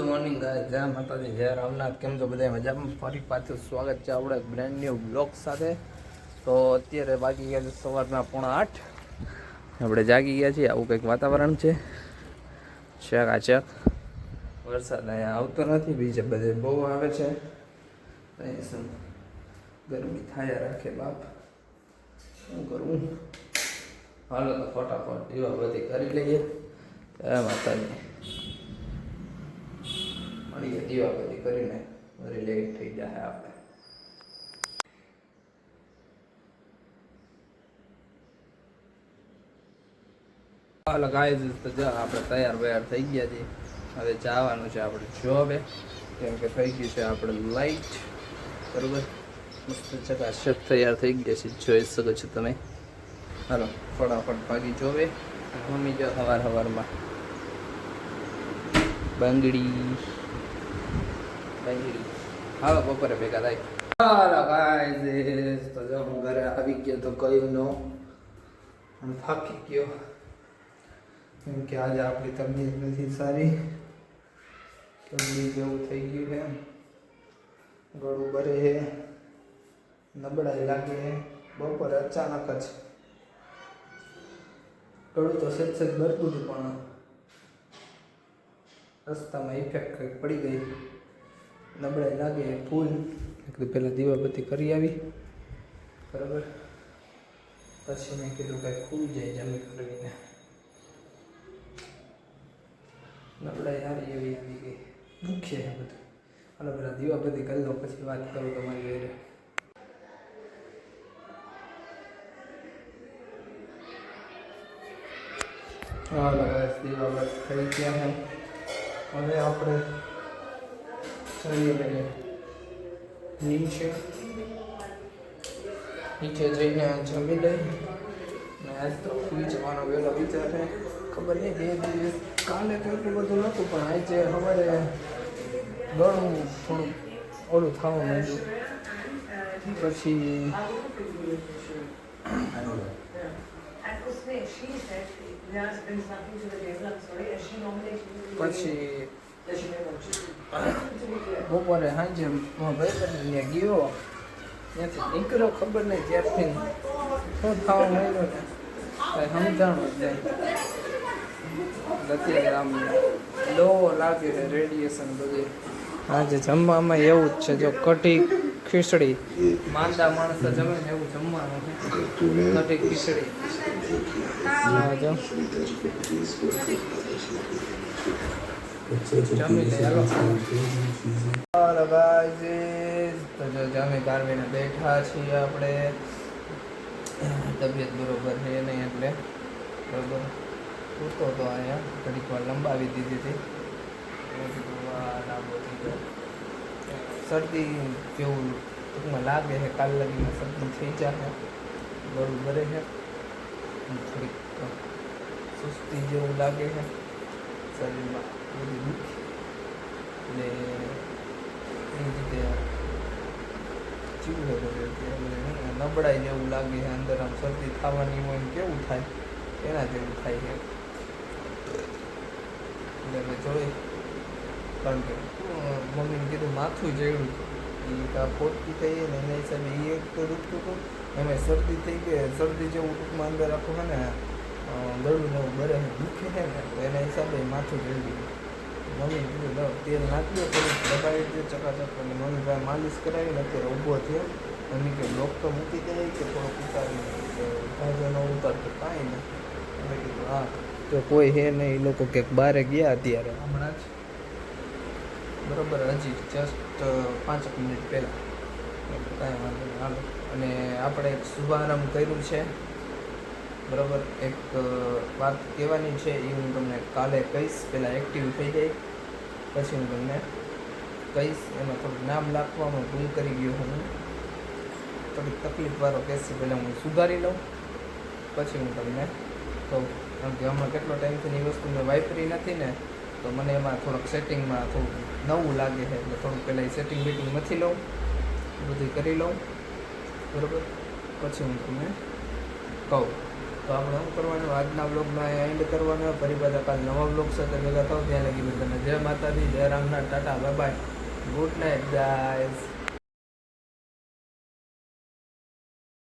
Morning guys, જય માતાજી, જય રામનાથ. કેમ છો બધા? મજામાં? ફરી પાછું સ્વાગત છે આપણે બ્રેન્ડ ન્યૂ બ્લોગ સાથે. તો અત્યારે વાગી ગયા છે સવારના 7:30. આપણે જાગી ગયા છીએ. આવું કંઈક વાતાવરણ છે. ચકાચક વરસાદ અહીંયા આવતો નથી, બીજે બધે બહુ આવે છે. શું ગરમી થાય રાખે બાપ, શું કરવું? હાલો તો ફટાફટ દીવાબત્તી કરી લઈએ. જય માતાજી. મળીએ દીવાબત્તી કરીને, વળી લેટ થઈ જાય આપણે. હાલો ગાઈસ, તો જો આપણે તૈયાર થઈ ગયા છીએ. હવે જવાનું છે આપણે જોબે, કેમ કે થઈ ગયું છે આપણે લાઈટ. બરોબર, મસ્ત ચકાચક તૈયાર થઈ ગયા છે, જોઈ શકો છો તમે. હાલો ફટાફટ ભાગી જોવે. મમ્મી જો સવારમાં બંગડી. હાલો બપોરે ભેગા થાય. હાલો ગાઈસ, તો જો હું ઘરે આવી ગયો તો કયું નો હું થાકી ગયો, કેમ કે આજે આપણી તબિયત નથી સારી. શરદી જેવું થઈ ગયું છે, ગળું ભરે છે, નબળાઈ લાગે છે. બપોરે અચાનક જ ગળું તો સેજ ભરતું હતું, પણ રસ્તામાં ઇફેક્ટ કંઈક પડી ગઈ, નબળાઈ લાગે ફૂલ. એટલે પહેલાં દીવાબત્તી કરી આવી, બરાબર. પછી મેં કીધું કાંઈ ખુલી જાય જમી કરીને. નબળાઈ સારી એવી આવી ગઈ, મુખ્ય છે બધું. હાલો પહેલાં દીવાબત્તી કરી લો, પછી વાત કરું તમારી જોડે. હાલો બસ દીવાબત્તી થઈ ગયા છે. હવે આપણે જઈએ નીચે જઈને જમી લઈ. ને આજ તો સુઈ જવાનો વહેલો વિચાર છે. ખબર નહીં, 2 દિવસ કાલે તો એટલું બધું નહોતું, પણ આજે સવારે ગળું થોડું ઓલું થવા માંડ્યું. પછી બપોરે સાંજે ભાઈ ગયો, ત્યાંથી નીકળ્યો, ખબર નહીં ત્યારથી શું થવા માંડ્યું ને કાંઈ સમજાણું જ નહીં. અત્યારે આમ લો લાગે છે, રેડિયેશન બધું. આજે જમવામાં એવું જ છે, જો કઢી ખીચડી. માંદા માણસો જમે ને એવું જમવાનું છે, કઢી ખીચડી. જમી લે હાલો. હાલો ગાઈસ, તો જો જમી કારવીને બેઠા છીએ આપણે. તબિયત બરોબર છે નહીં એટલે બરોબર પૂરતો તો અહીંયા ઘડીક વાર લંબાવી દીધી હતી. શરદી જેવું ટૂંકમાં લાગે છે, કાલ લગીમાં શરદી થઈ જાય, ગળું ભરે છે, થોડીક સુસ્તી જેવું લાગે છે શરીરમાં, બધી દુઃખ. એટલે એ રીતે નબળાઈ જેવું લાગે છે અંદર. આમ શરદી થવાની હોય કેવું થાય એના જેવું થાય છે. એટલે અમે જોઈ, કારણ કે મમ્મીને કીધું માથું જેવું એ પોટકી થઈ ને એના હિસાબે એ એક તો દુખતું હતું, એમાં શરદી થઈ ગઈ. શરદી જેવું ટૂંકમાં અંદર આખું છે ને ગળું ને એવું બરે દુખે છે ને, તો એના હિસાબે માથું જેવું. મમ્મી કીધું તેલ નાખ્યો, થોડુંક દબાવી દે ચકાચક. અને મમ્મી ભાઈ માલિશ કરાવીને અત્યારે ઊભો થયો. મમ્મી કે બ્લોક તો મૂકી દે કે થોડોક ઉતારી ભાજો ન ઉતારતો કાંઈ નહીં. અમે કીધું હા, તો કોઈ હે નહીં. એ લોકો ક્યાંક બહારે ગયા અત્યારે હમણાં જ, બરાબર, હજી જસ્ટ 5 મિનિટ પહેલાં. કાંઈ વાંધો નહીં હાલો. અને આપણે એક શુભારંભ કર્યું છે, બરાબર. એક વાત કહેવાની છે, એ હું તમને કાલે કહીશ. પહેલાં એક્ટિવ થઈ જાય પછી હું તમને કહીશ. એમાં થોડુંક નામ લખવામાં ભૂલ કરી ગયો હું, થોડીક તકલીફવાળો કેસ છે. પહેલાં હું સુધારી લઉં પછી હું તમને કહું. કારણ કે હમણાં કેટલો ટાઈમથી એ વસ્તુ મેં વાપરી નથી ને, તો મને એમાં થોડુંક સેટિંગમાં થોડુંક નવું લાગે છે. એટલે થોડુંક પહેલાં એ સેટિંગ મથી લઉં, બધું કરી લઉં, બરાબર. પછી હું તમને કહું. તો તો આપણે શું કરવાનું, આજના બ્લોગનો એન્ડ કરવાનો. ફરી પાછા કાલ નવા બ્લોગ સાથે ભેગા થાવ. ત્યાં લગી બધાને જય માતાજી, જય Ramnath, Tata, bye bye, good night guys.